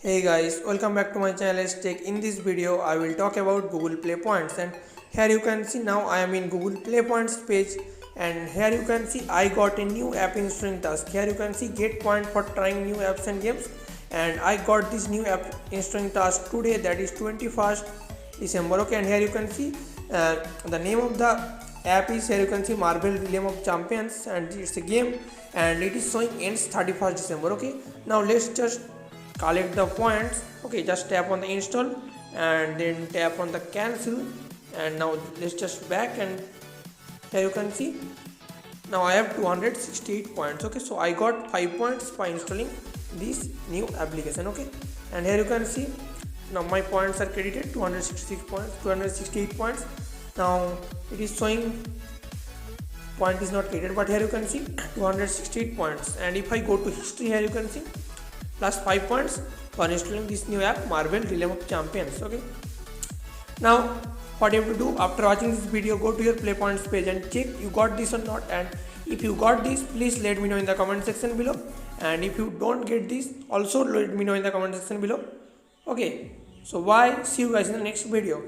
Hey guys, welcome back to my channel Teck. In this video, I will talk about Google Play Points, and here you can see now I am in Google Play Points page, and here you can see I got a new app installing task. Here you can see get point for trying new apps and games, and I got this new app installing task today, that is 21st December. Okay, and here you can see the name of the app is, here you can see Marvel Realm of Champions, and it's a game, and it is showing ends 31st December. Okay, now let's just collect the points. Okay, just tap on the install and then tap on the cancel, and now let's just back, and here you can see now I have 268 points. Okay, so I got 5 points by installing this new application. Okay, and here you can see now my points are credited 266 points, 268 points. Now it is showing point is not credited, but here you can see 268 points, and if I go to history, here you can see plus 5 points for installing this new app Marvel Realm of Champions. Okay, now what you have to do after watching this video, go to your play points page and check you got this or not, and if you got this, please let me know in the comment section below, and if you don't get this, also let me know in the comment section below. Okay, so bye, see you guys in the next video.